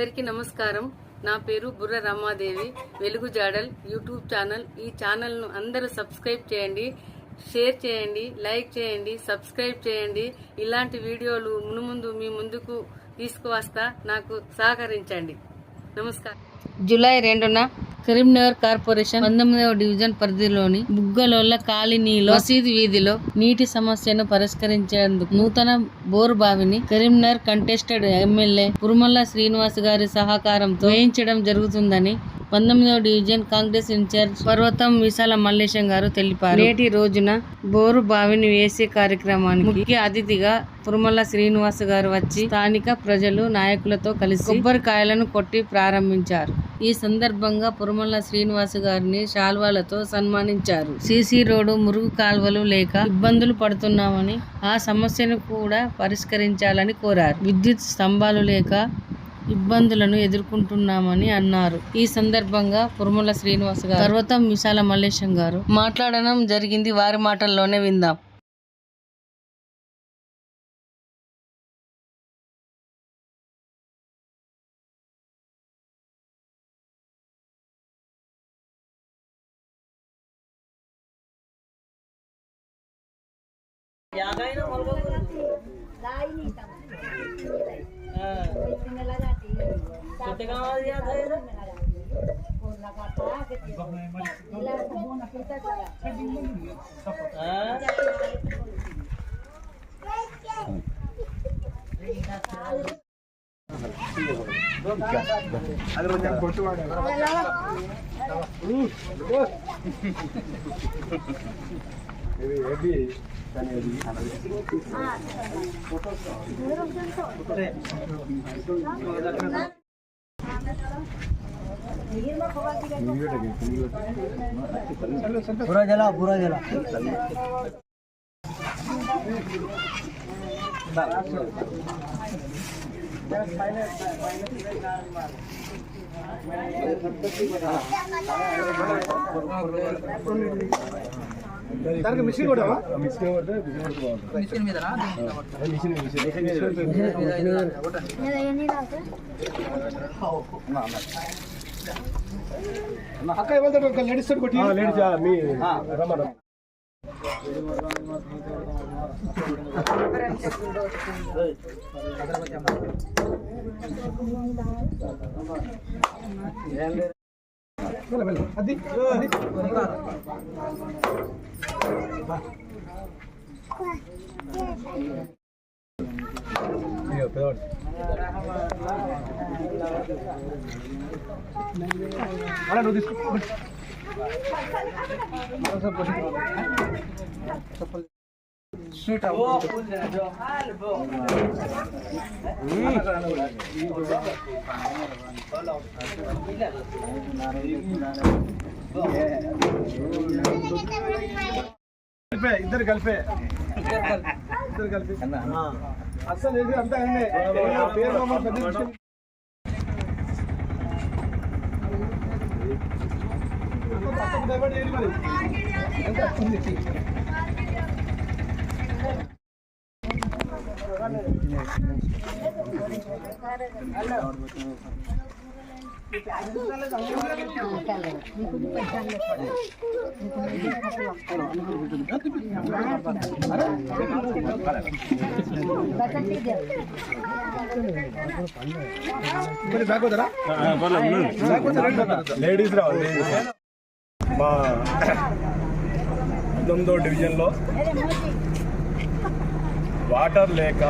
అందరికీ నమస్కారం. నా పేరు బుర్ర రమాదేవి. వెలుగు జాడల్ యూట్యూబ్ ఛానల్. ఈ ఛానల్ను అందరూ సబ్స్క్రైబ్ చేయండి, షేర్ చేయండి, లైక్ చేయండి, సబ్స్క్రైబ్ చేయండి. ఇలాంటి వీడియోలు మునుముందు మీ ముందుకు తీసుకువస్తా. నాకు సహకరించండి. నమస్కారం. జూలై 2న కరీంనగర్ కార్పొరేషన్ 19వ డివిజన్ పరిధిలోని బుగ్గలోళ్ల కాలనీలో మసీదు వీధిలో నీటి సమస్యను పరిష్కరించేందుకు నూతన బోరు బావిని కరీంనగర్ కంటెస్టెడ్ ఎమ్మెల్యే పురుమల్ల శ్రీనివాస్ గారి సహకారంతో వేయించడం జరుగుతుందని 19వ డివిజన్ కాంగ్రెస్ ఇన్ఛార్జ్ పర్వతం విశాల మల్లేశం గారు తెలిపారు. నేటి రోజున బోరు బావిని వేసే కార్యక్రమానికి ముఖ్య అతిథిగా పురుమల్ల శ్రీనివాస్ గారు వచ్చి స్థానిక ప్రజలు నాయకులతో కలిసి కొబ్బరికాయలను కొట్టి ప్రారంభించారు. ఈ సందర్భంగా పురుమల్ల శ్రీనివాస్ గారిని శాల్వాలతో సన్మానించారు. సీసీ రోడ్డు, మురుగు కాల్వలు లేక ఇబ్బందులు పడుతున్నామని, ఆ సమస్యను కూడా పరిష్కరించాలని కోరారు. విద్యుత్ స్తంభాలు లేక ఇబ్బందులను ఎదుర్కొంటున్నామని అన్నారు. ఈ సందర్భంగా పురుమల్ల శ్రీనివాస్ గారు పర్వతం విశాల మల్లేశం గారు మాట్లాడడం జరిగింది. వారి మాటల్లోనే విందాం. बुरा जला దానికి మిషన్ కూడా మిషన్ మీద అక్క వెళ్తాడు. లేడీస్ కొట్టి లేడీస్ మీ రమ్మన అది అలా నువ్వు తీసుకో. ఇద్దరు కలిపే అసలు అంతా పేరు లేడీస్ రావాలి. మా 19వ డివిజన్లో వాటర్ లేక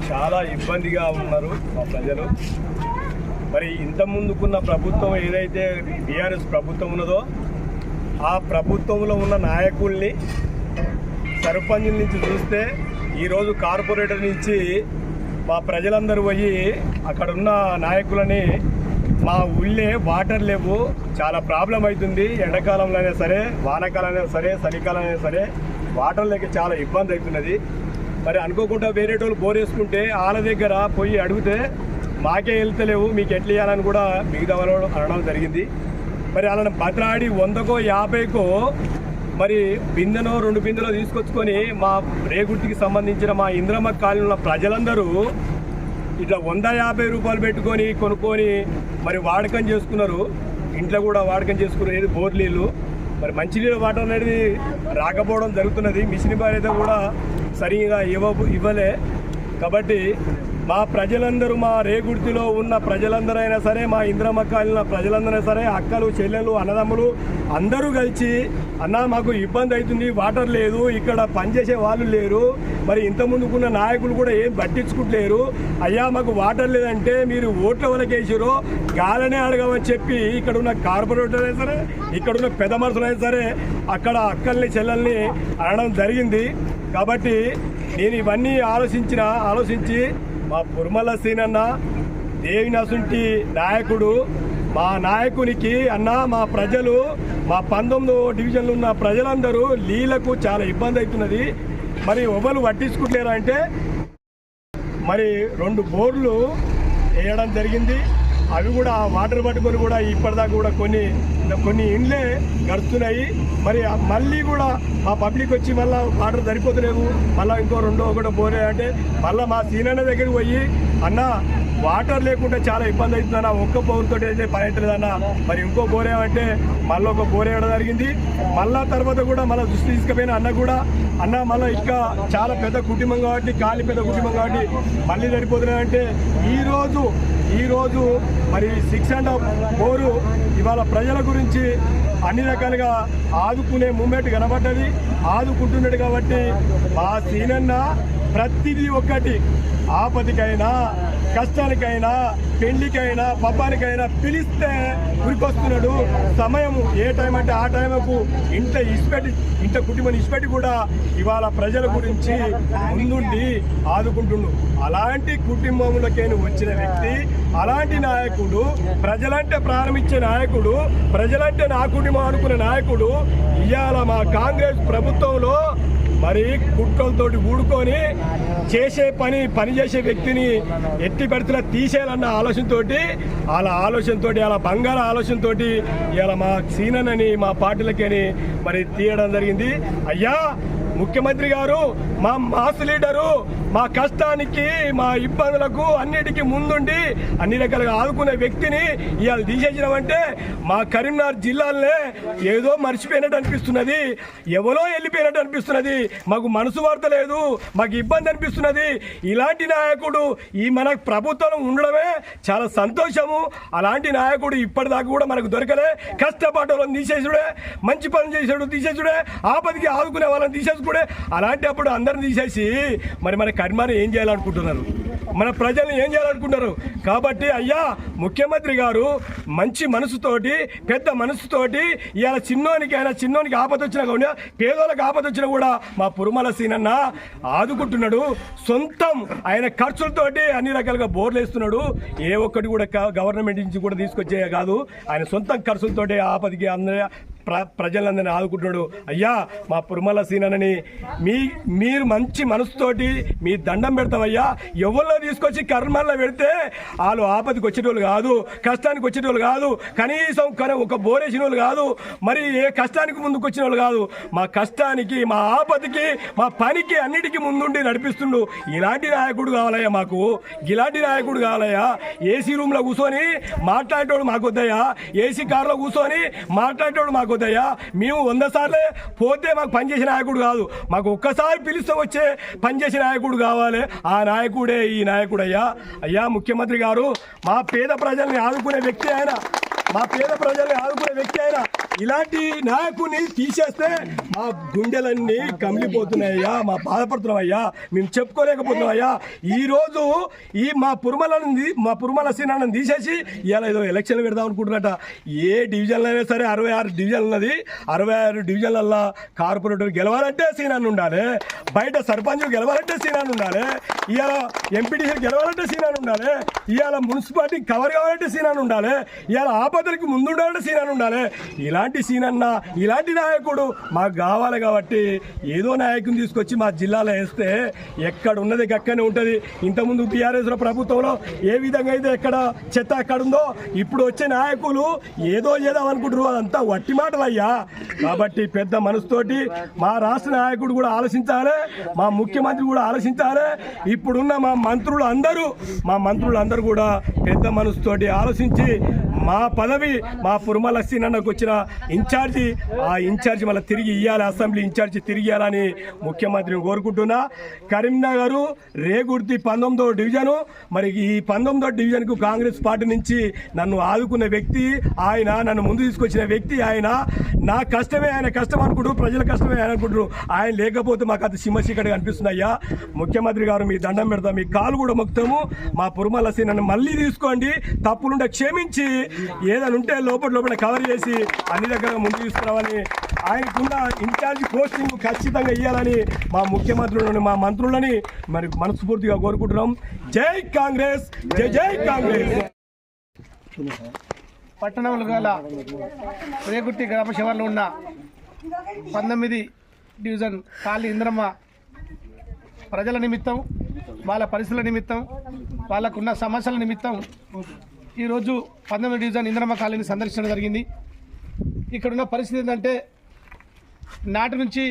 చాలా ఇబ్బందిగా ఉన్నారు మా ప్రజలు. మరి ఇంత ముందుకున్న ప్రభుత్వం ఏదైతే బీఆర్ఎస్ ప్రభుత్వం ఉన్నదో, ఆ ప్రభుత్వంలో ఉన్న నాయకుల్ని సర్పంచుల నుంచి చూస్తే ఈరోజు కార్పొరేటర్ నుంచి మా ప్రజలందరూ పోయి అక్కడ ఉన్న నాయకులని మా ఊళ్ళే వాటర్ లేవు, చాలా ప్రాబ్లం అవుతుంది, ఎండాకాలంలో అయినా సరే, వానాకాలం అయినా సరే, చలికాలం అయినా సరే వాటర్ లేక చాలా ఇబ్బంది అవుతున్నది. మరి అనుకోకుండా వేరేటోళ్ళు బోర్ వేసుకుంటే వాళ్ళ దగ్గర పోయి అడిగితే మాకే వెళ్తలేవు, మీకు ఎట్లా ఇవ్వాలని కూడా మిగతా వాళ్ళు అనడం జరిగింది. మరి వాళ్ళని బతలాడి 100కో 50కో మరి బిందెనో 2 బిందెలో తీసుకొచ్చుకొని మా రేగుర్తికి సంబంధించిన మా ఇంద్రమ్మ కాలనీలో ప్రజలందరూ ఇట్లా 150 రూపాయలు పెట్టుకొని కొనుక్కొని మరి వాడకం చేసుకున్నారు. ఇంట్లో కూడా వాడకం చేసుకున్నారు. ఏది బోర్ నీళ్ళు, మరి మంచినీళ్ళు వాటర్ అనేది రాకపోవడం జరుగుతున్నది. మిషన్ అయితే కూడా సరిగా ఇవ్వలే. కాబట్టి మా ప్రజలందరూ, మా రేగుర్తిలో ఉన్న ప్రజలందరైనా సరే, మా ఇంద్రమ్మ కాలనీలో ప్రజలందరైనా సరే, అక్కలు చెల్లెలు అన్నదమ్ములు అందరూ కలిసి అన్న మాకు ఇబ్బంది అవుతుంది, వాటర్ లేదు, ఇక్కడ పనిచేసే వాళ్ళు లేరు, మరి ఇంత ముందుకున్న నాయకులు కూడా ఏం పట్టించుకుంటలేరు, అయ్యా మాకు వాటర్ లేదంటే మీరు ఓట్ల వలకేసారో గాలనే అడగమని చెప్పి ఇక్కడ ఉన్న కార్పొరేటర్ అయినా సరే, ఇక్కడున్న పెద్ద మనుషులైనా సరే అక్కడ అక్కల్ని చెల్లెల్ని అనడం జరిగింది. కాబట్టి నేను ఇవన్నీ ఆలోచించి మా పుర్మల సీనన్న దేవినసుంటి నాయకుడు, మా నాయకునికి అన్న మా ప్రజలు, మా 19వ డివిజన్లో ఉన్న ప్రజలందరూ నీళ్లకు చాలా ఇబ్బంది అవుతున్నది, మరి ఎవరు పట్టించుకుంటలేరు అంటే మరి 2 బోర్లు వేయడం జరిగింది. అవి కూడా వాటర్ పట్టుకొని కూడా ఇప్పటిదాకా కూడా కొన్ని ఇండ్లే గడుస్తున్నాయి. మరి మళ్ళీ కూడా మా పబ్లిక్ వచ్చి మళ్ళీ వాటర్ సరిపోతలేవు, మళ్ళీ ఇంకో 2 బోరే అంటే మళ్ళీ మా సీనన్న దగ్గరికి పోయి అన్న వాటర్ లేకుండా చాలా ఇబ్బంది అవుతుందన్న, ఒక్క బోర్తో అయితే పని అవుతుందన్న, మరి ఇంకో బోరేమంటే మళ్ళీ ఒక బోర్ వేయడం జరిగింది. మళ్ళా తర్వాత కూడా మళ్ళీ దృష్టి తీసుకుపోయిన అన్న కూడా అన్న మళ్ళీ ఇంకా చాలా పెద్ద కుటుంబం కాబట్టి, పెద్ద కుటుంబం కాబట్టి మళ్ళీ సరిపోతున్నాయంటే ఈరోజు మరి 6.5 బోరు ఇవాళ ప్రజల గురించి అన్ని రకాలుగా ఆదుకునే మూమెంట్ కనబడ్డది, ఆదుకుంటున్నాడు. కాబట్టి మా సీనన్న ప్రతిదీ ఒక్కటి, ఆపదికైనా కష్టానికైనా పెళ్లికైనా పబ్బానికైనా పిలిస్తే ఉరికొస్తున్నాడు. సమయం ఏ టైం అంటే ఆ టైంకు ఇంత కుటుంబాన్ని ఇష్టపెట్టి కూడా ఇవాళ ప్రజల గురించి ముందుండి ఆదుకుంటుండు. అలాంటి కుటుంబంలోకేను వచ్చిన వ్యక్తి, అలాంటి నాయకుడు, ప్రజలంటే ప్రారంభించే నాయకుడు, ప్రజలంటే నా కుటుంబం అనుకునే నాయకుడు ఇవాళ మా కాంగ్రెస్ ప్రభుత్వంలో మరి కుట్రలతోటి ఊడుకొని పనిచేసే వ్యక్తిని ఎట్టి పెడుతున్నా తీసేయాలన్న ఆలోచనతోటి అలా బంగాళ ఆలోచనతోటి ఇలా మా సీనన్నని మా పార్టీలకని మరి తీయడం జరిగింది. అయ్యా ముఖ్యమంత్రి గారు, మా మాస్ లీడరు, మా కష్టానికి మా ఇబ్బందులకు అన్నిటికీ ముందుండి అన్ని రకాలుగా ఆదుకునే వ్యక్తిని ఇవాళ తీసేసినామంటే మా కరీంనగర్ జిల్లాలోనే ఏదో మర్చిపోయినట్టు అనిపిస్తున్నది, ఎవరో వెళ్ళిపోయినట్టు అనిపిస్తున్నది, మాకు మనసు వార్త లేదు, మాకు ఇబ్బంది అనిపిస్తున్నది. ఇలాంటి నాయకుడు మన ప్రభుత్వం ఉండడమే చాలా సంతోషము. అలాంటి నాయకుడు ఇప్పటిదాకా కూడా మనకు దొరకలే. కష్టపడ్డోళ్ళని తీసేసుడే, మంచి పని చేసాడు తీసేసుడే, ఆపదికి ఆదుకునే వాళ్ళని తీసేసుకుడే. అలాంటి అప్పుడు అందరిని తీసేసి మరి మన కర్మని ఏం చేయాలనుకుంటున్నారు, మన ప్రజల్ని ఏం చేయాలనుకుంటున్నారు? కాబట్టి అయ్యా ముఖ్యమంత్రి గారు మంచి మనసుతోటి, పెద్ద మనసుతోటి ఇవాళ చిన్నోనికి ఆపద వచ్చినా కూడా, పేదోళ్ళకి ఆపద వచ్చినా కూడా మా పురుమల సీనన్న ఆదుకుంటున్నాడు. సొంతం ఆయన ఖర్చులతోటి అన్ని రకాలుగా బోర్లు వేస్తున్నాడు. ఏ ఒక్కటి కూడా గవర్నమెంట్ నుంచి కూడా తీసుకొచ్చే కాదు, ఆయన సొంతం ఖర్చులతోటి ఆపదికి ప్రజలందరినీ ఆదుకుంటున్నాడు. అయ్యా మా పురుమల సీనన్నని మీరు మంచి మనసుతోటి మీ దండం పెడతామయ్యా. ఎవరిలో తీసుకొచ్చి కర్మల్లో పెడితే వాళ్ళు ఆపదికి వచ్చేటోళ్ళు కాదు, కష్టానికి వచ్చేటోళ్ళు కాదు, కనీసం ఒక బోరేసిన వాళ్ళు కాదు, మరి ఏ కష్టానికి ముందుకు వచ్చిన వాళ్ళు కాదు. మా కష్టానికి, మా ఆపదికి, మా పనికి అన్నిటికీ ముందుండి నడిపిస్తుండు. ఇలాంటి నాయకుడు కావాలయ్యా మాకు, ఇలాంటి నాయకుడు కావాలయ్యా. ఏసీ రూమ్లో కూర్చొని మాట్లాడేటోడు మాకు వద్దయ్యా, ఏసీ కార్లో కూర్చొని మాట్లాడేటోడు మాకు వద్దయ్యా. మేము 100 సార్లే పోతే మాకు పనిచేసే నాయకుడు కాదు, మాకు ఒక్కసారి పిలిస్తే వచ్చే పనిచేసే నాయకుడు కావాలి. ఆ నాయకుడే ఈ నాయకుడు. అయ్యా ముఖ్యమంత్రి గారు, మా పేద ప్రజల్ని ఆదుకునే వ్యక్తి ఆయన, ఇలాంటి నాయకుని తీసేస్తే మా గుండెలన్నీ కమిలిపోతున్నాయ్యా, మా బాధపడుతున్నామయ్యా, మేము చెప్పుకోలేకపోతున్నామయ్యా. ఈరోజు మా పురుమల సీనన్నని తీసేసి ఇలా ఏదో ఎలక్షన్లు పెడదాం అనుకుంటున్నట. ఏ డివిజన్లో అయినా సరే 66 డివిజన్లు ఉన్నది, 66 డివిజన్లల్లో కార్పొరేటర్ గెలవాలంటే సీనన్న ఉండాలి, బయట సర్పంచ్ గెలవాలంటే సీనన్న ఉండాలి, ఇవాళ ఎంపీటీసీ గెలవాలంటే సీనన్న ఉండాలి, ఇవాళ మున్సిపాలిటీ కవర్ కావాలంటే సీనన్న ఉండాలి, ఇవాళ ఆపదలకి ముందుండాలంటే సీనన్న ఉండాలి. ఇలాంటి సీనన్న, ఇలాంటి నాయకుడు మాకు కావాలి కాబట్టి ఏదో నాయకుని తీసుకొచ్చి మా జిల్లాలో వేస్తే ఎక్కడ ఉన్నది గక్కనే ఉంటుంది. ఇంతకుముందు టీఆర్ఎస్లో ప్రభుత్వంలో ఏ విధంగా అయితే ఎక్కడ చెత్త ఎక్కడ ఉందో ఇప్పుడు వచ్చే నాయకులు ఏదో చేద్దామనుకుంటారు, అదంతా వట్టి మాటలు అయ్యా. కాబట్టి పెద్ద మనసుతోటి మా రాష్ట్ర నాయకుడు కూడా ఆలోచించాలి, మా ముఖ్యమంత్రి కూడా ఆలోచించాలి. ఇప్పుడున్న మా మంత్రులందరూ కూడా పెద్ద మనసుతోటి ఆలోచించి మా పదవి మా పురుమల సీనన్నకు వచ్చిన ఇన్ఛార్జి మళ్ళీ తిరిగి ఇవ్వాలి, అసెంబ్లీ ఇన్ఛార్జి తిరిగి ఇవ్వాలని ముఖ్యమంత్రిని కోరుకుంటున్నా. కరీంనగర్ రేగుర్తి 19వ డివిజను, మరి ఈ 19వ డివిజన్కు కాంగ్రెస్ పార్టీ నుంచి నన్ను ఆదుకున్న వ్యక్తి ఆయన, నన్ను ముందు తీసుకొచ్చిన వ్యక్తి ఆయన. నా కష్టమే ఆయన కష్టం అనుకుంటారు, ప్రజల కష్టమే ఆయన అనుకుంటారు. ఆయన లేకపోతే మాకు అది సింహశీకటిగా అనిపిస్తుంది అయ్యా. ముఖ్యమంత్రి గారు మీ దండం పెడతాం, మీ కాలు కూడా మొక్కుతాము. మా పురుమల సీనన్న మళ్ళీ తీసుకోండి, తప్పులుంటే క్షమించి ఏదైనా ఉంటే లోపల కవర్ చేసి అన్ని దగ్గర ముందు తీసుకురావాలని, ఆయనకున్న ఇన్ఛార్జ్ పోస్టింగ్ ఖచ్చితంగా ఇవ్వాలని మా ముఖ్యమంత్రులను మా మంత్రులని మరి మనస్ఫూర్తిగా కోరుకుంటున్నాం. జై కాంగ్రెస్, జై జై కాంగ్రెస్. పట్టణంలో గల రేగుర్తి గ్రామ శివార్లో ఉన్న 19 డివిజన్ కాలనీ ఇంద్రమ్మ ప్రజల నిమిత్తం, వాళ్ళ పరిస్థితుల నిమిత్తం, వాళ్ళకున్న సమస్యల నిమిత్తం ఈరోజు 19 డివిజన్ ఇంద్రమ్మ కాలనీని సందర్శించడం జరిగింది. ఇక్కడున్న పరిస్థితి ఏంటంటే, నాటి నుంచి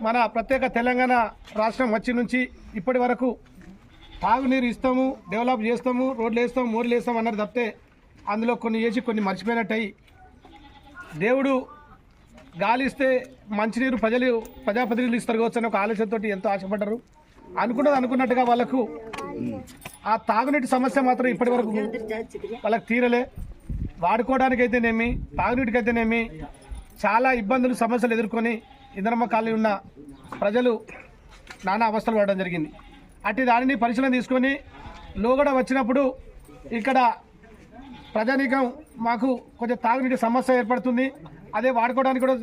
మన ప్రత్యేక తెలంగాణ రాష్ట్రం వచ్చి నుంచి ఇప్పటి వరకు తాగునీరు ఇస్తాము, డెవలప్ చేస్తాము, రోడ్లు వేస్తాము, మోర్లు వేస్తాము అన్నారు తప్పితే అందులో కొన్ని వేసి కొన్ని మర్చిపోయినట్టయి, దేవుడు గాలిస్తే మంచినీరు ప్రజాప్రతినిధులు ఇస్తారు కావచ్చు అని ఒక ఆలోచనతో ఎంతో ఆశపడ్డారు. అనుకున్నట్టుగా వాళ్ళకు ఆ తాగునీటి సమస్య మాత్రం ఇప్పటి వరకు వాళ్ళకి తీరలే. వాడుకోవడానికైతేనేమి, తాగునీటికైతేనేమి చాలా ఇబ్బందులు, సమస్యలు ఎదుర్కొని ఇంద్రమ్మ కాలనీ ఉన్న ప్రజలు నానా అవస్థలు పడడం జరిగింది. అట్టి దానిని పరిశీలన తీసుకొని లోగడ వచ్చినప్పుడు ఇక్కడ ప్రజానీకం మాకు కొంచెం తాగునీటి సమస్య ఏర్పడుతుంది, అదే వాడుకోవడానికి కూడా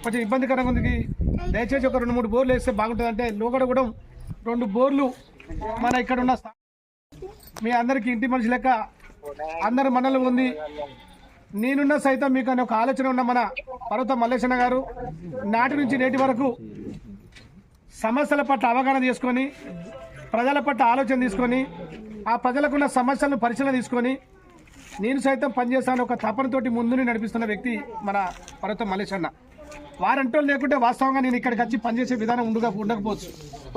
కొంచెం ఇబ్బందికరంగా ఉంది, దయచేసి ఒక 2-3 బోర్లు వేస్తే బాగుంటుందంటే లోగడ కూడా 2 బోర్లు మన ఇక్కడ ఉన్న మీ అందరికీ ఇంటి మనిషి లెక్క అందరి మనలో ఉంది. నేనున్న సైతం మీకు అనే ఒక ఆలోచన ఉన్న మన పర్వత మల్లేశన్న గారు నాటి నుంచి నేటి వరకు సమస్యల పట్ల అవగాహన చేసుకొని, ప్రజల పట్ల ఆలోచన తీసుకొని, ఆ ప్రజలకున్న సమస్యలను పరిశీలన తీసుకొని నేను సైతం పనిచేస్తాను ఒక తపనతోటి ముందుని నడిపిస్తున్న వ్యక్తి మన పర్వత మల్లేశన్న. వారంటో లేకుంటే వాస్తవంగా నేను ఇక్కడికి వచ్చి పనిచేసే విధానం ఉండకపోవచ్చు.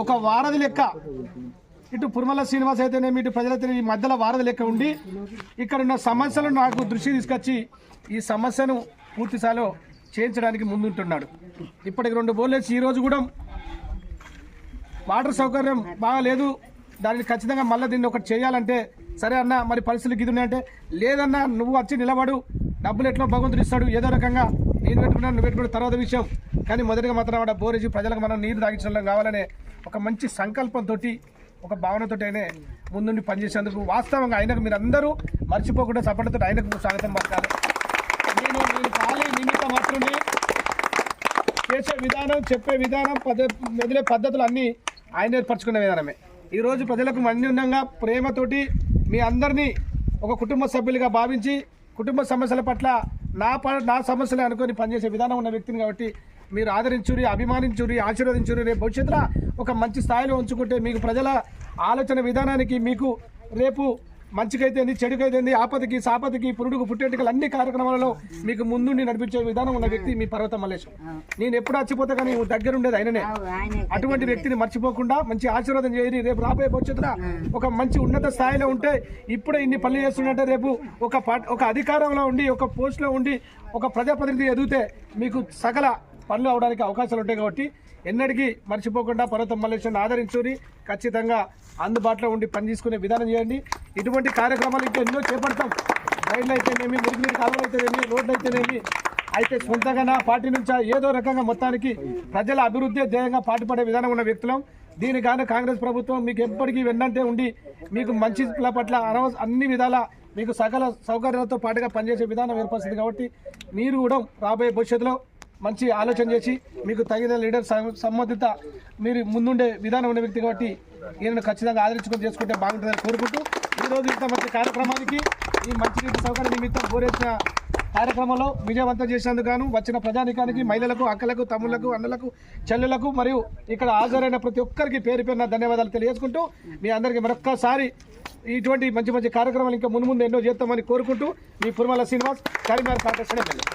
ఒక వారధి లెక్క ఇటు పురుమల శ్రీనివాస్ అయితేనేమి, ఇటు ప్రజలైతే ఈ మధ్యలో వారధి లెక్క ఉండి ఇక్కడ ఉన్న సమస్యలను నాకు దృష్టి తీసుకొచ్చి ఈ సమస్యను పూర్తిస్థాయిలో చేయించడానికి ముందుంటున్నాడు. ఇప్పటికి 2 బోర్లు వేసి ఈరోజు కూడా వాటర్ సౌకర్యం బాగాలేదు, దానిని ఖచ్చితంగా మళ్ళీ దీన్ని ఒకటి చేయాలంటే, సరే అన్న మరి పరిస్థితులు ఇది ఉన్నాయంటే, లేదన్నా నువ్వు వచ్చి నిలబడు, డబ్బులు ఎట్లా భగవంతుడు ఇస్తాడు, ఏదో రకంగా నేను పెట్టుకున్నాను నువ్వు పెట్టుకున్న తర్వాత విషయం, కానీ మొదటిగా మాత్రం ఆడ బోరేసి ప్రజలకు మనం నీరు తాగించడం కావాలనే ఒక మంచి సంకల్పంతో, ఒక భావనతో ఆయన ముందుండి పనిచేసేందుకు వాస్తవంగా ఆయనకు మీరు అందరూ మర్చిపోకుండా సపోర్ట్తో ఆయనకు స్వాగతం పలకాలి. నేను ఖాళీ నిమిత్త మాత్రమే చేసే విధానం, చెప్పే విధానం, మెదిలే పద్ధతులు అన్నీ ఆయన ఏర్పరచుకునే విధానమే. ఈరోజు ప్రజలకు అన్యూన్యంగా ప్రేమతోటి మీ అందరినీ ఒక కుటుంబ సభ్యులుగా భావించి కుటుంబ సమస్యల పట్ల నా సమస్యలే అనుకొని పనిచేసే విధానం ఉన్న వ్యక్తిని కాబట్టి మీరు ఆదరించురి, అభిమానించురి, ఆశీర్వదించురి. రేపు భవిష్యత్తులో ఒక మంచి స్థాయిలో ఉంచుకుంటే మీకు ప్రజల ఆలోచన విధానానికి మీకు రేపు మంచికైతేంది, చెడుకైతేంది, ఆపదకి సాపదకి, పురుడుకు పుట్టేటికలు అన్ని కార్యక్రమాలలో మీకు ముందుండి నడిపించే విధానం ఉన్న వ్యక్తి మీ పర్వత మల్లేశం. నేను ఎప్పుడు మర్చిపోతే కానీ దగ్గర ఉండేది ఆయననే. అటువంటి వ్యక్తిని మర్చిపోకుండా మంచి ఆశీర్వాదం చేయని రేపు రాబోయే భవిష్యత్తులో ఒక మంచి ఉన్నత స్థాయిలో ఉంటే, ఇప్పుడే ఇన్ని పనులు చేస్తుంటే రేపు ఒక అధికారంలో ఉండి, ఒక పోస్టులో ఉండి, ఒక ప్రజాప్రతినిధి ఎదిగితే మీకు సకల పనులు అవడానికి అవకాశాలు ఉంటాయి. కాబట్టి ఎన్నటికీ మర్చిపోకుండా పర్వత మల్లేశ్వరిని ఆదరించుని ఖచ్చితంగా అందుబాటులో ఉండి పని తీసుకునే విధానం చేయండి. ఇటువంటి కార్యక్రమాలు ఇంకా ఎన్నో చేపడతాం. రైళ్లు అయితేనేమి, మురుగునీరు కాలువలు అయితేనేమి, రోడ్లు అయితేనేమి, అయితే సొంతంగా నా పార్టీ నుంచి ఏదో రకంగా మొత్తానికి ప్రజల అభివృద్ధి ధ్యేయంగా పాటుపడే విధానం ఉన్న వ్యక్తులం. దీనిగానే కాంగ్రెస్ ప్రభుత్వం మీకు ఎప్పటికీ వెన్నంటే ఉండి మీకు మంచి పట్ల అన్ని విధాల మీకు సకల సౌకర్యాలతో పాటుగా పనిచేసే విధానం ఏర్పడుతుంది. కాబట్టి మీరు కూడా రాబోయే భవిష్యత్తులో మంచి ఆలోచన చేసి మీకు తగిన లీడర్ సంబంధిత మీరు ముందుండే విధానం ఉన్న వ్యక్తి కాబట్టి ఈయనను ఖచ్చితంగా ఆదరించుకొని చేసుకుంటే బాగుంటుందని కోరుకుంటూ ఈరోజు ఇంత మంచి కార్యక్రమానికి ఈ మంచినీటి సౌకర్యం నిమిత్తం బోరేసిన కార్యక్రమంలో విజయవంతం చేసినందుకు గాను వచ్చిన ప్రజానికానికి, మహిళలకు, అక్కలకు, తమ్ముళ్లకు, అన్నలకు, చెల్లెలకు మరియు ఇక్కడ హాజరైన ప్రతి ఒక్కరికి పేరు పేరున ధన్యవాదాలు తెలియజేసుకుంటూ మీ అందరికీ మరొక్కసారి ఇటువంటి మంచి మంచి కార్యక్రమాలు ఇంకా ముందు ఎన్నో చేస్తామని కోరుకుంటూ మీ Purumalla Srinivas, Karimnagar corporation MLA.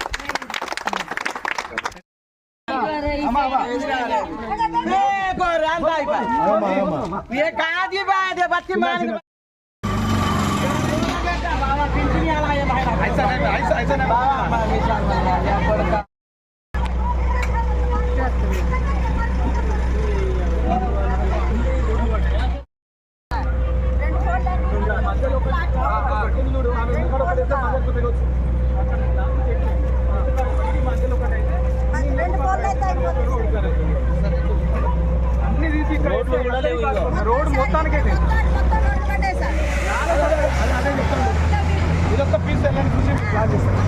Road మొత్తానికి ఇదొక్క పీస్ వెళ్ళని చూసి ప్లాన్ చేస్తాం.